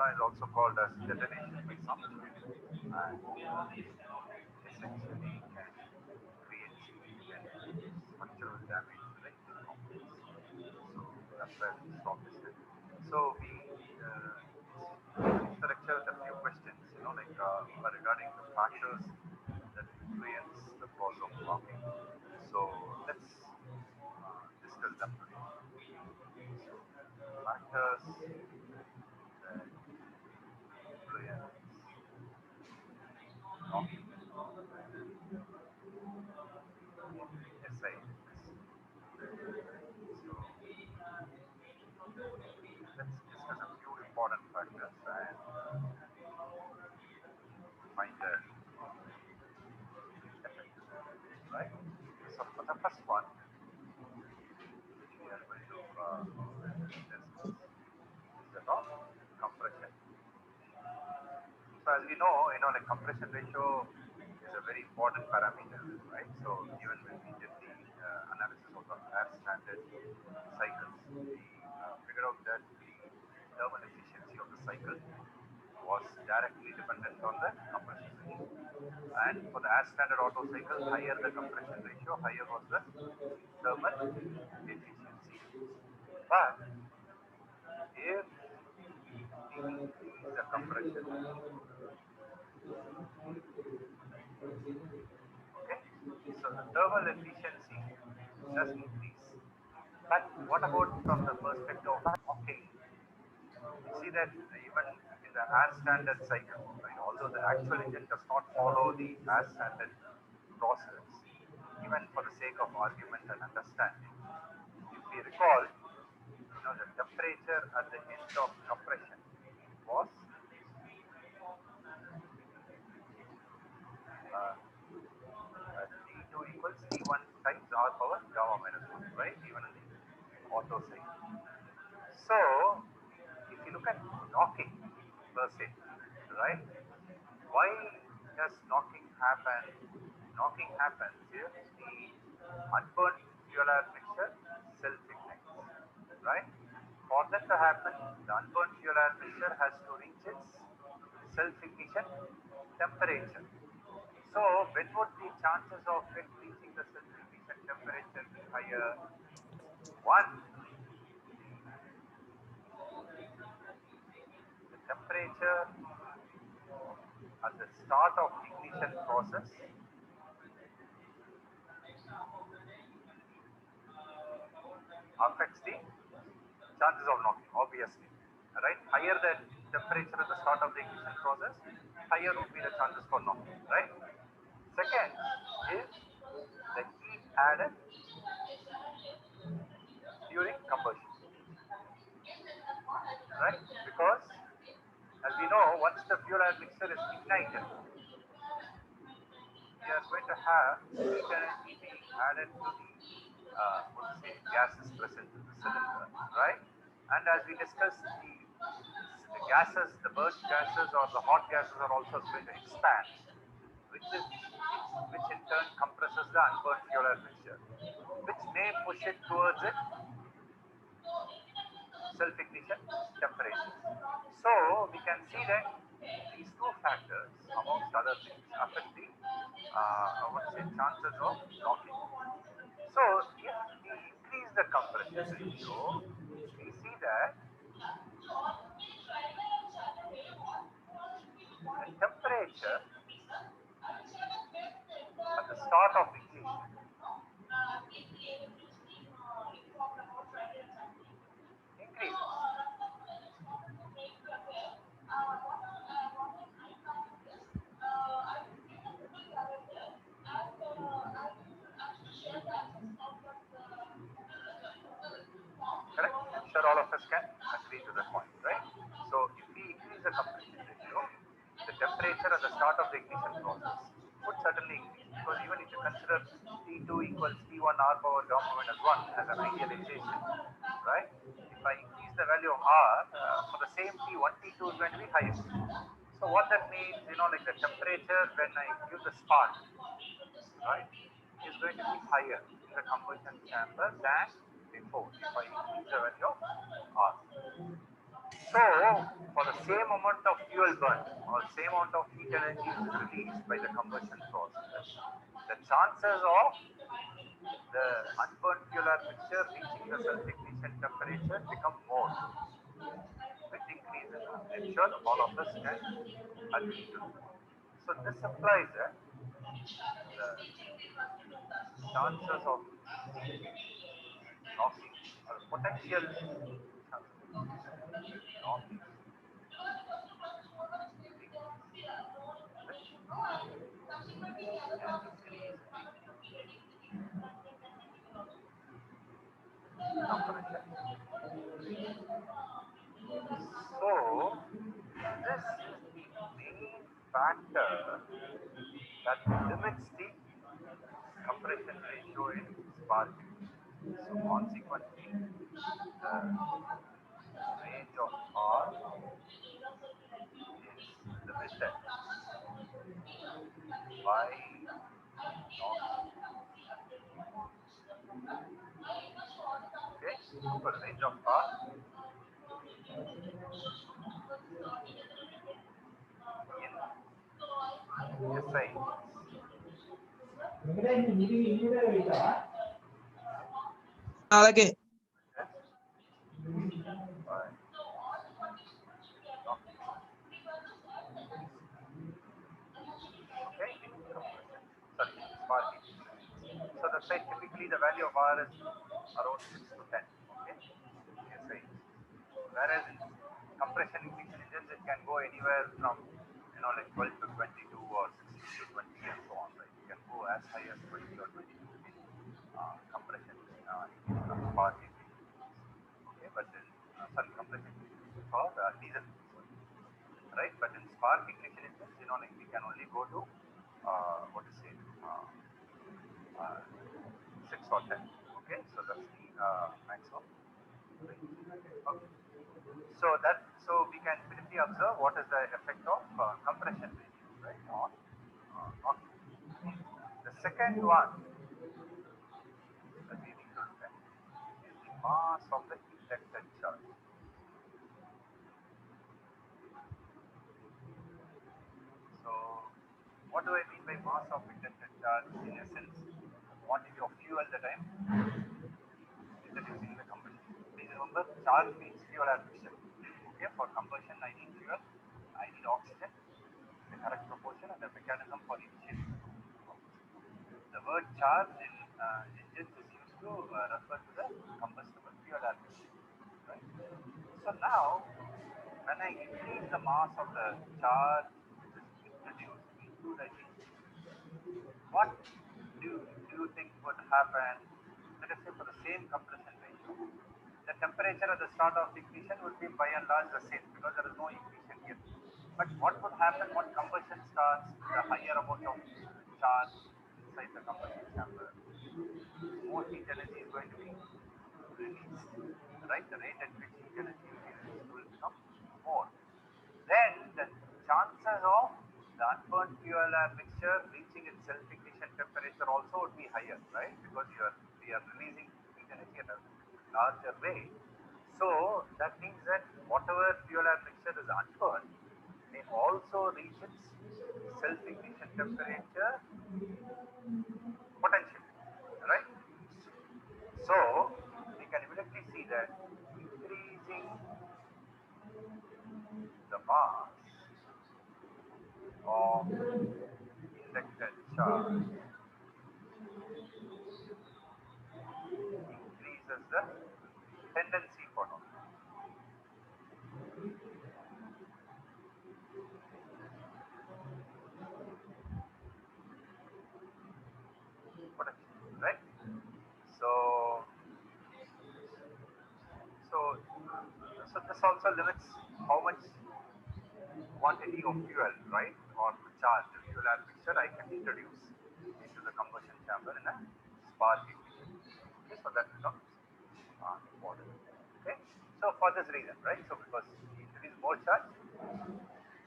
phenomena is also called as detonation by some fluid, and essentially can create significant structural damage to the engine complex. So that's where we stop this study. So we finish the lecture with a few questions, regarding the factors that influence the cause of knocking. So let's discuss them today. So factors that influence knocking in SI engines. So let's discuss a few important factors and find the effect, right? So for the first one, which we are going to discuss, is that of compression. So as we know, like compression ratio is a very important parameter, right? So even when we did the analysis of the air standard cycles, we figured out that the thermal efficiency of the cycle was directly dependent on the compression ratio. And for the air standard Otto cycle, higher the compression ratio, higher was the thermal efficiency. But if we increase the compression, okay, so the thermal efficiency does increase. But what about from the perspective of knocking? We see that even in the air standard cycle, right, although the actual engine does not follow the air standard process, even for the sake of argument and understanding, if we recall, the temperature at the end of compression was uh, T2 equals T1 times R power gamma minus 1, right? Even in the Otto cycle. So, if you look at knocking per se, right? Why does knocking happen? Knocking happens if the unburnt fuel air mixture self-ignites, right? For that to happen, the unburnt fuel air mixture has to reach its self-ignition temperature. So, when would the chances of it reaching the self-ignition temperature be higher? One, the temperature at the start of ignition process affects the chances of knocking, obviously. Right? Higher the temperature at the start of the ignition process, higher would be the chances for knocking. Right? Second is the heat added during combustion. Right? Because as we know, once the fuel air mixture is ignited, we are going to have heat energy being added to the gases present in the cylinder, right? And as we discussed, the gases, the burnt gases or the hot gases are also going to expand, which in turn compresses the unburnt fuel air mixture, which may push it towards its self-ignition temperature. So we can see that these two factors, amongst other things, affect the chances of knocking. So if we increase the compression ratio, we see that the temperature at the start of ignition increases. Correct? I'm sure all of us can agree to that point, right? So if we increase the compression ratio, the temperature at the start of the ignition process would certainly increase, because even if you consider T2 equals T1 R power gamma minus 1 as an idealization, right? If I increase the value of R for the same T1, T2 is going to be higher. So what that means, like the temperature when I give the spark, right, is going to be higher in the combustion chamber than before if I increase the value of R. So, for the same amount of fuel burn or same amount of heat energy is released by the combustion process, the chances of the unburned fuel air mixture reaching the self-ignition temperature become more, which increases. I'm sure all of us can agree to. So this implies that the chances of knocking or potential chances of knocking which can increase the temperature. So this is the main factor that limits the compression ratio in spark ignition. So consequently, the range of R is limited by Knox. Okay, so the range of R in SI అలాగే by Knox. Okay, in compression. Sorry, in spark ignition. So the say typically the value of R is around 6 to 10. Okay, SI. Whereas in compression ignition engines, it can go anywhere from like 12 to 22 or 16 to 20 and so on. Right? You can go as high as 20 or 22 in compression ignition or spark ignition. Okay, but in sorry, compression ignition for diesel, right? But in spark ignition engines, like we can only go to what is it, 6 or 10. Okay, so that's the maximum range. Okay. So we can immediately observe what is the effect of compression ratio, right, on the second one that we need to look at is the mass of the inducted charge. So what do I mean by mass of inducted charge? In essence, quantity of fuel that I'm introducing in the combustion. Please remember, charge means fuel air mixture. Okay, for combustion I need fuel, I need oxygen, the correct proportion and the mechanism for initiating the combustion. The word charge in engines is used to refer to the combustible fuel air mixture. Right? So now, when I increase the mass of the charge which is introduced into the engine, what do you think would happen? Let us say for the same compression ratio, the temperature at the start of ignition would be by and large the same because there is no ignition here. But what would happen when combustion starts with a higher amount of charge inside the combustion chamber? More heat energy is going to be released, right? The rate at which heat energy will be released will become more. Then the chances of the unburnt fuel air mixture reaching its self-ignition temperature also would be higher, right? Because we are releasing heat energy at a larger rate. So that means that whatever fuel air mixture is unburnt may also reach its self-ignition temperature potentially, right? So we can immediately see that increasing the mass of inducted charge increases the tendency for knocking. Potentially, right? So, so, so this also limits how much quantity of fuel, right, or the charge, the fuel air mixture I can introduce into the combustion chamber in a spark ignition. Okay, so that becomes important. Okay, so for this reason, right, so because you introduce more charge,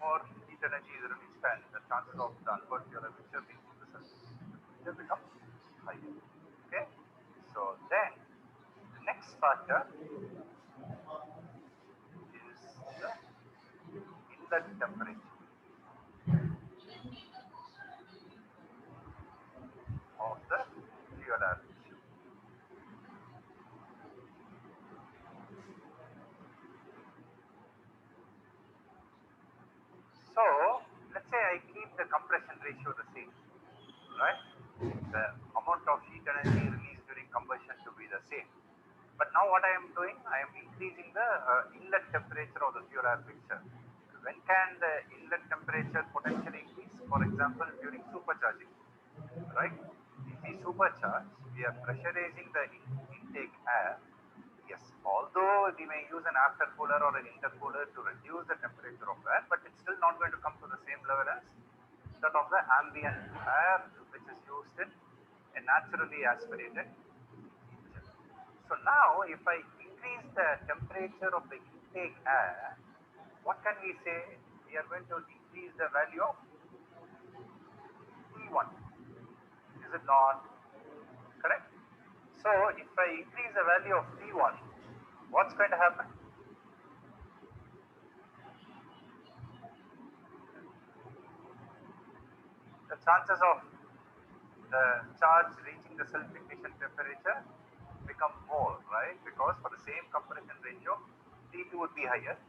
more heat energy is released, and the chances of the unburnt fuel air mixture reaching the temperature become higher. Okay, so then the next factor is inlet temperature of the fuel air mixture. So let's say I keep the compression ratio the same, right? The amount of heat energy released during combustion to be the same. But now what I am doing, I am increasing the inlet temperature of the fuel air mixture. When can the inlet temperature potentially increase? For example, during supercharging, right? If we supercharge, we are pressurizing the intake air. Yes, although we may use an aftercooler or an intercooler to reduce the temperature of air, but it's still not going to come to the same level as that of the ambient air which is used in a naturally aspirated engine. So now if I increase the temperature of the intake air, what can we say? We are going to increase the value of T1. Is it not correct? So if I increase the value of T1, what's going to happen? The chances of the charge reaching the self-ignition temperature become more, right? Because for the same compression ratio, T2 would be higher.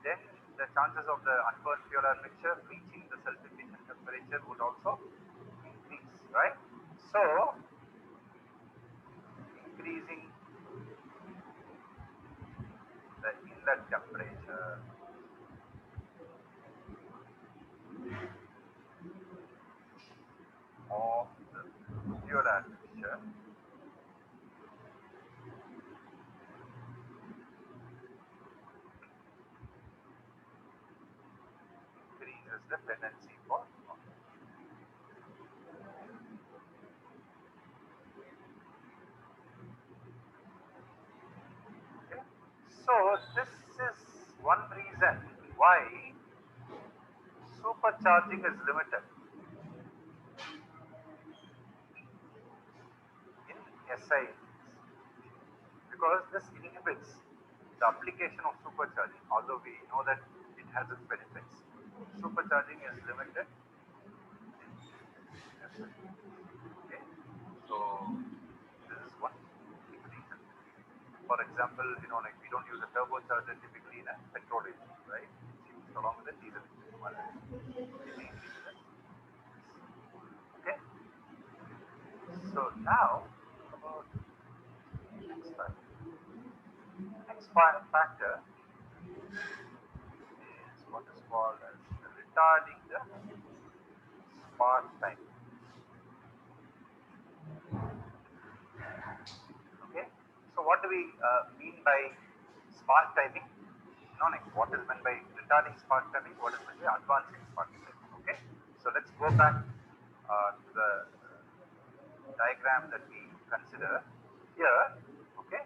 Then the chances of the unburned fuel air mixture reaching the self-ignition temperature would also increase, right? So increasing the inlet temperature of the fuel air mixture increases the tendency for okay. So this is one reason why supercharging is limited in SI because this inhibits the application of supercharging. Although we know that it has its benefits, supercharging is limited in SI. Okay, so this is one big reason. For example, like we don't use a turbocharger typically in a petrol engine, right? It's used along with the diesel engine. Mainly because okay. So now about next factor. Next factor is what is called as retarding the spark time. Okay. So what do we mean by spark timing? Like what is meant by retarding spark timing? What is meant by advancing spark timing? Okay. So let's go back to the diagram that we consider here. Okay.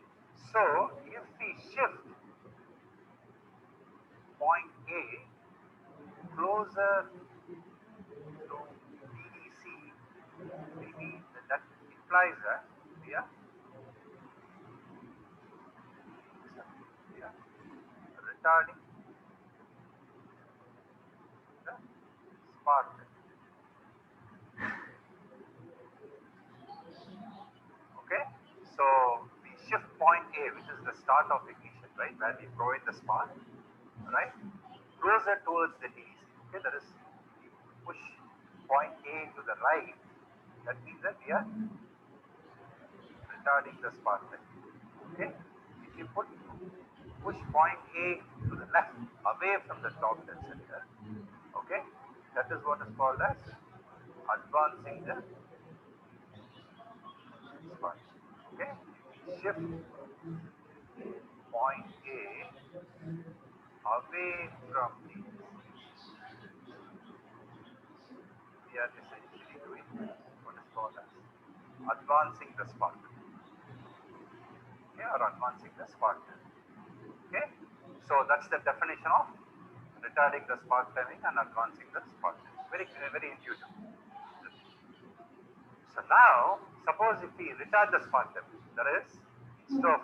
So if we shift point A closer to DEC, maybe that implies that we are retarding the spark time. Okay, so we shift point A, which is the start of ignition, right, where we provide the spark, right, closer towards the DEC. Okay, that is, we push point A to the right. That means that we are retarding the spark time. Okay, if you push point A to the left, away from the top dead center, okay, that is what is called as advancing the spark. Okay, shift point A away from the we are essentially doing what is called as advancing the spark. Okay, or advancing the spark. Okay, so that's the definition of retarding the spark timing and advancing the spark. Very very intuitive. So now, suppose if we retard the spark timing, that is, instead of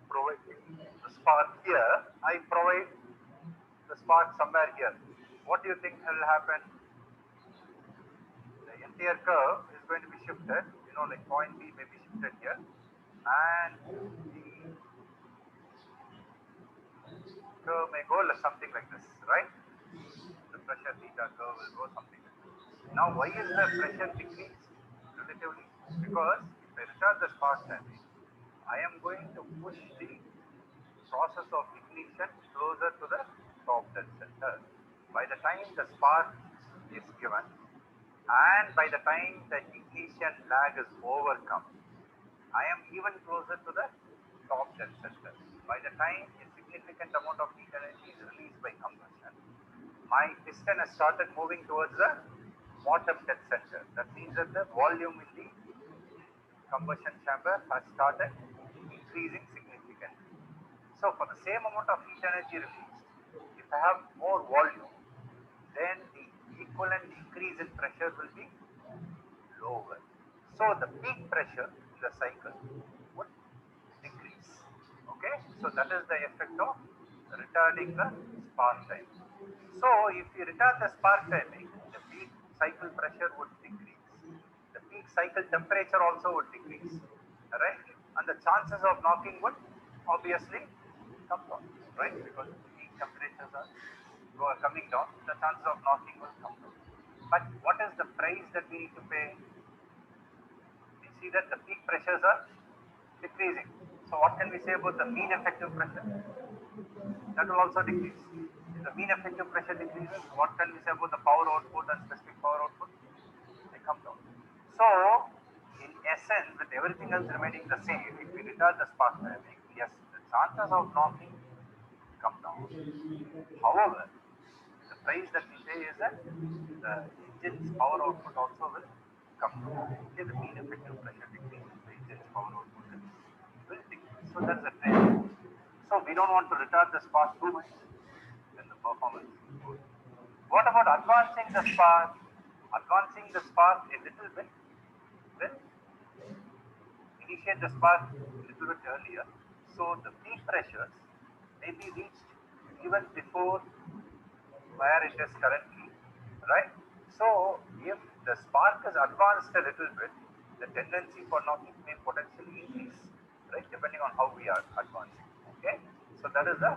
providing the spark here, I provide the spark somewhere here. What do you think will happen? The entire curve is going to be shifted, you know, like point B may be shifted here, and the curve may go something like this, right? The pressure theta curve will go something like this. Now, why is the pressure decreased relatively? Because if I retard the spark timing, I am going to push the process of ignition closer to the top dead center. By the time the spark is given, and by the time the ignition lag is overcome, I am even closer to the top dead center. By the time a significant amount of heat energy is released by combustion, my piston has started moving towards the bottom dead center. That means that the volume in the combustion chamber has started increasing significantly. So for the same amount of heat energy released, if I have more volume, then the equivalent increase in pressure will be lower. So the peak pressure in the cycle would decrease. Okay, so that is the effect of retarding the spark time. So if you retard the spark timing, the peak cycle pressure would decrease. The peak cycle temperature also would decrease, right? And the chances of knocking would obviously come down, right? Because the peak temperatures are coming down, the chances of knocking will come down. But what is the price that we need to pay? We see that the peak pressures are decreasing. So what can we say about the mean effective pressure? That will also decrease. If the mean effective pressure decreases, what can we say about the power output and specific power output? They come down. So, in essence, with everything else remaining the same, if we retard the spark timing, yes, the chances of knocking come down. However, the price that we pay is that the engine's power output also will come down. Okay, the mean effective pressure decreases, the engine's power output will decrease. So that's the trade. So we don't want to retard the spark too much, then the performance is good. What about advancing the spark? Advancing the spark a little bit will initiate the spark a little bit earlier. So the peak pressures may be reached even before where it is currently, right? So if the spark is advanced a little bit, the tendency for knocking may potentially increase, right? Depending on how we are advancing. Okay, so that is the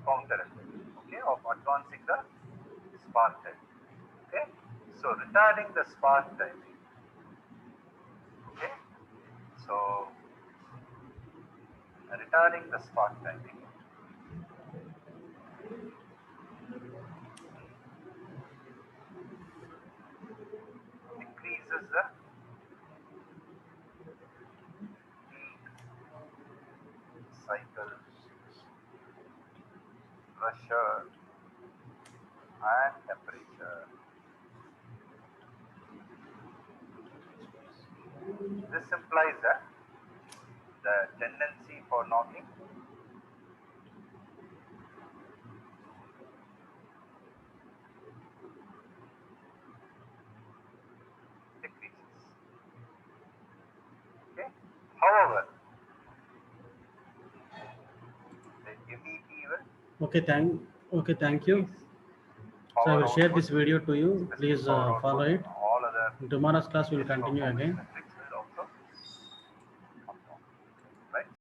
counter effect, okay, of advancing the spark timing. Okay, so retarding the spark timing. Okay, so retarding the spark timing increases the peak cycle pressure and temperature. This implies that the tendency for knocking decreases. Okay. However, the MEP will Thank you. So I will share this video to you. Please follow it. all other Tomorrow's class will continue again.